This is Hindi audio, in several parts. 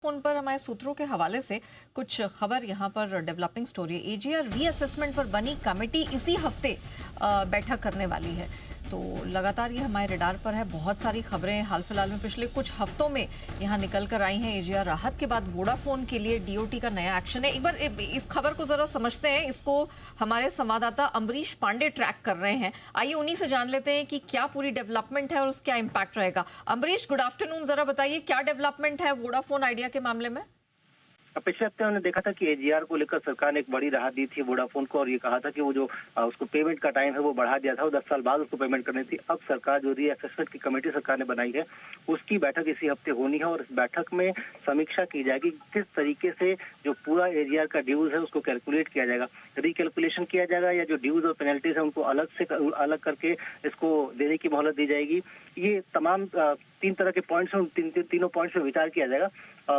फोन पर हमारे सूत्रों के हवाले से कुछ खबर यहाँ पर डेवलपिंग स्टोरी है। एजीआर रीअसेसमेंट पर बनी कमेटी इसी हफ्ते बैठक करने वाली है, तो लगातार ये हमारे रडार पर है। बहुत सारी खबरें हाल फिलहाल में पिछले कुछ हफ्तों में यहाँ निकल कर आई हैं। एजीआर राहत के बाद वोडाफोन के लिए डीओटी का नया एक्शन है। एक बार इस खबर को जरा समझते हैं। इसको हमारे संवाददाता अमरीश पांडे ट्रैक कर रहे हैं। आइए उन्हीं से जान लेते हैं कि क्या पूरी डेवलपमेंट है और उसका इम्पैक्ट रहेगा। Amrish, good afternoon. जरा बताइए क्या डेवलपमेंट है वोडाफोन आइडिया के मामले में। पिछले हफ्ते हमने देखा था कि एजीआर को लेकर सरकार ने एक बड़ी राहत दी थी वोडाफोन को, और ये कहा था कि वो जो उसको पेमेंट का टाइम है वो बढ़ा दिया था, वो 10 साल बाद उसको पेमेंट करनी थी। अब सरकार जो रीअसेसमेंट की कमेटी सरकार ने बनाई है, उसकी बैठक इसी हफ्ते होनी है और इस बैठक में समीक्षा की जाएगी किस तरीके से जो पूरा एजीआर का ड्यूज है उसको कैलकुलेट किया जाएगा, रिकैलकुलेशन किया जाएगा, या जो ड्यूज और पेनल्टीज है उनको अलग करके इसको देने की मोहलत दी जाएगी। ये तमाम 3 तरह के पॉइंट्स हैं, तीनों पॉइंट्स पे विचार किया जाएगा।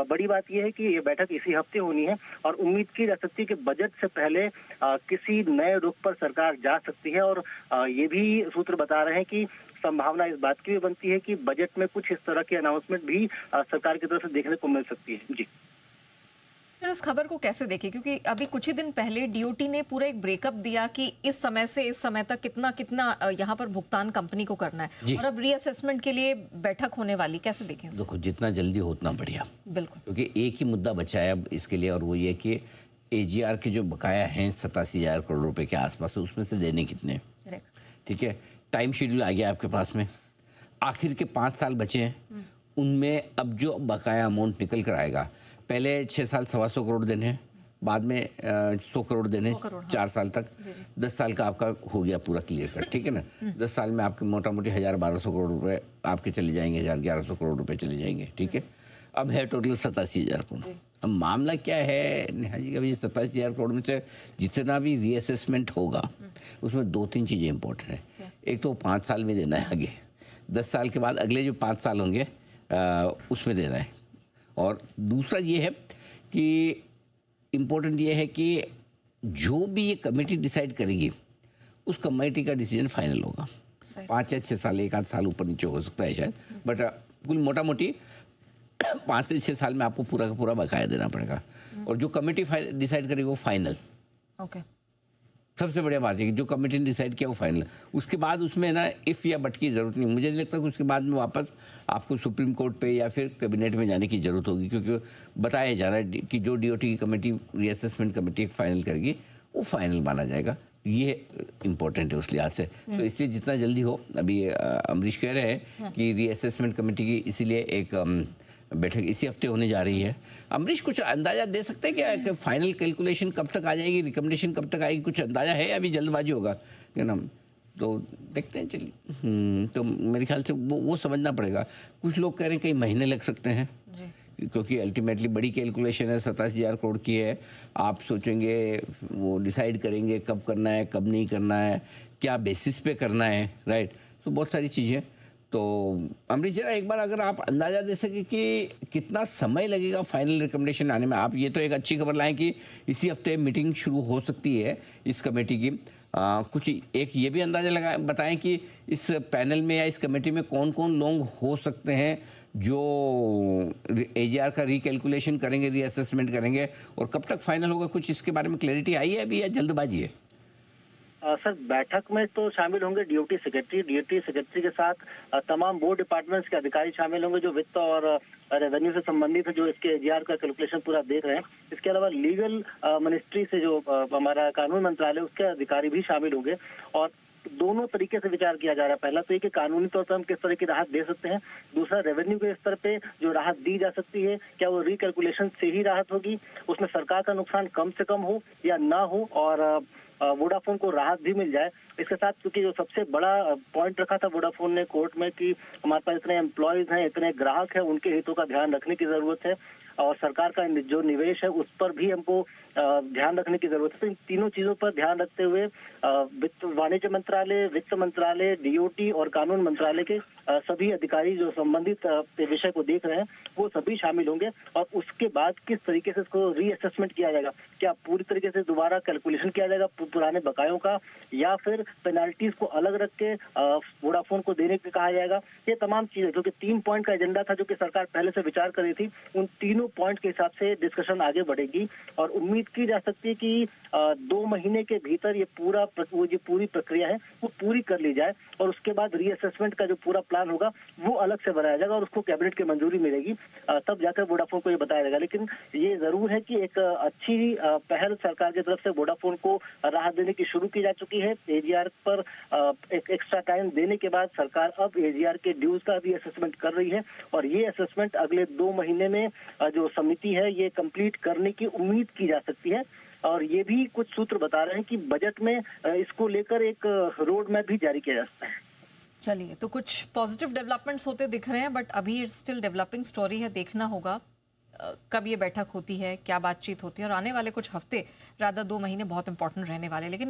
बड़ी बात यह है कि ये बैठक इसी हफ्ते होनी है और उम्मीद की जा सकती है कि बजट से पहले किसी नए रुख पर सरकार जा सकती है। और ये भी सूत्र बता रहे हैं कि संभावना इस बात की भी बनती है कि बजट में कुछ इस तरह की अनाउंसमेंट भी सरकार की तरफ से देखने को मिल सकती है। जी, फिर इस खबर को कैसे देखें, क्योंकि अभी कुछ ही दिन पहले डीओटी ने पूरा एक ब्रेकअप दिया कि इस समय से इस समय तक कितना कितना यहाँ पर भुगतान कंपनी को करना है, और अब रीअसेसमेंट के लिए बैठक होने वाली। कैसे देखें? देखो, जितना जल्दी हो उतना बढ़िया। बिल्कुल, क्योंकि एक ही मुद्दा बचा है अब इसके लिए, और वो ये कि एजीआर के जो बकाया हैं 87,000 करोड़ रुपए के आसपास, उसमें से देने कितने। ठीक है, टाइम शेड्यूल आ गया आपके पास में, आखिर के 5 साल बचे हैं, उनमें अब जो बकाया अमाउंट निकल कर आएगा, पहले 6 साल 125 करोड़ देने हैं, बाद में 100 करोड़ देने, 4 साल तक। 10 साल का आपका हो गया पूरा क्लियर कट। ठीक है ना, 10 साल में आपके मोटा मोटी 1,000-1,200 करोड़ रुपए आपके चले जाएंगे, 1,000-1,100 करोड़ रुपए चले जाएंगे। ठीक है, अब है टोटल 87,000 करोड़। अब मामला क्या है नेहा जी का, 87,000 करोड़ में से जितना भी रीअसेसमेंट होगा उसमें 2-3 चीज़ें इंपॉर्टेंट है। एक तो 5 साल में देना है, आगे 10 साल के बाद अगले जो 5 साल होंगे उसमें देना है। और दूसरा ये है कि इम्पोर्टेंट ये है कि जो भी ये कमेटी डिसाइड करेगी उस कमेटी का डिसीजन फाइनल होगा। 5 या 6 साल, एक आध साल ऊपर नीचे हो सकता है शायद, बट कुल मोटा मोटी 5 से 6 साल में आपको पूरा का पूरा बकाया देना पड़ेगा। और जो कमेटी डिसाइड करेगी वो फाइनल। ओके, सबसे बढ़िया बात है कि जो कमेटी ने डिसाइड किया वो फाइनल। उसके बाद उसमें ना इफ़ या बट की ज़रूरत नहीं। मुझे नहीं लगता कि उसके बाद में वापस आपको सुप्रीम कोर्ट पे या फिर कैबिनेट में जाने की ज़रूरत होगी, क्योंकि बताया जा रहा है कि जो डीओटी की कमेटी रीअसेसमेंट कमेटी फाइनल करेगी वो फाइनल माना जाएगा। ये इम्पोर्टेंट है उस लिहाज से। तो इसलिए जितना जल्दी हो, अभी अमरीश कह रहे हैं कि रीअसेसमेंट कमेटी की इसीलिए एक बैठक इसी हफ्ते होने जा रही है। अमरीश, कुछ अंदाजा दे सकते हैं क्या कि फाइनल कैलकुलेशन कब तक आ जाएगी, रिकमेंडेशन कब तक आएगी? कुछ अंदाजा है? अभी जल्दबाजी होगा क्या ना, तो देखते हैं। चलिए, तो मेरे ख्याल से वो समझना पड़ेगा। कुछ लोग कह रहे हैं कई महीने लग सकते हैं, क्योंकि अल्टीमेटली बड़ी कैलकुलेशन है, 87,000 करोड़ की है। आप सोचेंगे, वो डिसाइड करेंगे कब करना है, कब नहीं करना है, क्या बेसिस पे करना है, राइट। तो बहुत सारी चीज़ें। तो अमरीश, जरा एक बार अगर आप अंदाज़ा दे सके कि कितना समय लगेगा फाइनल रिकमेंडेशन आने में। आप ये तो एक अच्छी खबर लाएं कि इसी हफ्ते मीटिंग शुरू हो सकती है इस कमेटी की। कुछ एक ये भी अंदाज़ा बताएं कि इस पैनल में या इस कमेटी में कौन कौन लोग हो सकते हैं जो एजीआर का रिकैलकुलेशन करेंगे, रीअसेसमेंट करेंगे, और कब तक फाइनल होगा? कुछ इसके बारे में क्लैरिटी आई है अभी या जल्दबाजी है? सर, बैठक में तो शामिल होंगे डीओटी सेक्रेटरी के साथ तमाम बोर्ड डिपार्टमेंट्स के अधिकारी शामिल होंगे जो वित्त और रेवेन्यू से संबंधित है, जो इसके एजीआर का कैलकुलेशन पूरा देख रहे हैं। इसके अलावा लीगल मिनिस्ट्री से जो हमारा कानून मंत्रालय, उसके अधिकारी भी शामिल होंगे। और दोनों तरीके से विचार किया जा रहा है। पहला तो ये कि कानूनी तौर पर हम किस तरह की राहत दे सकते हैं, दूसरा रेवेन्यू के स्तर पे जो राहत दी जा सकती है, क्या वो रिकैलकुलेशन से ही राहत होगी, उसमें सरकार का नुकसान कम से कम हो या ना हो, और वोडाफोन को राहत भी मिल जाए। इसके साथ, क्योंकि जो सबसे बड़ा पॉइंट रखा था वोडाफोन ने कोर्ट में कि हमारे पास इतने एम्प्लॉयज हैं, इतने ग्राहक हैं, उनके हितों का ध्यान रखने की जरूरत है, और सरकार का जो निवेश है उस पर भी हमको ध्यान रखने की जरूरत है। तो इन तीनों चीजों पर ध्यान रखते हुए वाणिज्य मंत्रालय, वित्त मंत्रालय, डीओटी और कानून मंत्रालय के सभी अधिकारी जो संबंधित विषय को देख रहे हैं वो सभी शामिल होंगे और उसके बाद किस तरीके से इसको रीअसेसमेंट किया जाएगा, क्या पूरी तरीके से दोबारा कैलकुलेशन किया जाएगा पुराने बकायों का, या फिर पेनाल्टीज को अलग रख के वोडाफोन को देने के कहा जाएगा। ये तमाम चीजें, क्योंकि 3 पॉइंट का एजेंडा था जो कि सरकार पहले से विचार कर रही थी, उन तीनों पॉइंट के हिसाब से डिस्कशन आगे बढ़ेगी और उम्मीद की जा सकती है कि 2 महीने के भीतर ये पूरी प्रक्रिया है वो पूरी कर ली जाए और उसके बाद रीअसेसमेंट का जो पूरा प्लान होगा वो अलग से बनाया जाएगा और उसको कैबिनेट की मंजूरी मिलेगी, तब जाकर वोडाफोन को ये बताया जाएगा। लेकिन ये जरूर है कि एक अच्छी पहल सरकार की तरफ से वोडाफोन को राहत देने की शुरू की जा चुकी है। एजीआर पर एक एक्स्ट्रा टाइम देने के बाद सरकार अब एजीआर के ड्यूज का भी असेसमेंट कर रही है और ये असेसमेंट अगले 2 महीने में जो समिति है ये कंप्लीट करने की उम्मीद की जा सकती है। और ये भी कुछ सूत्र बता रहे हैं कि बजट में इसको लेकर एक रोड मैप भी जारी किया जा सकता है। चलिए, तो कुछ पॉजिटिव डेवलपमेंट्स होते दिख रहे हैं, बट अभी स्टिल डेवलपिंग स्टोरी है, देखना होगा कब ये बैठक होती है, क्या बातचीत होती है, और आने वाले कुछ हफ्ते, रादर 2 महीने बहुत इंपॉर्टेंट रहने वाले। लेकिन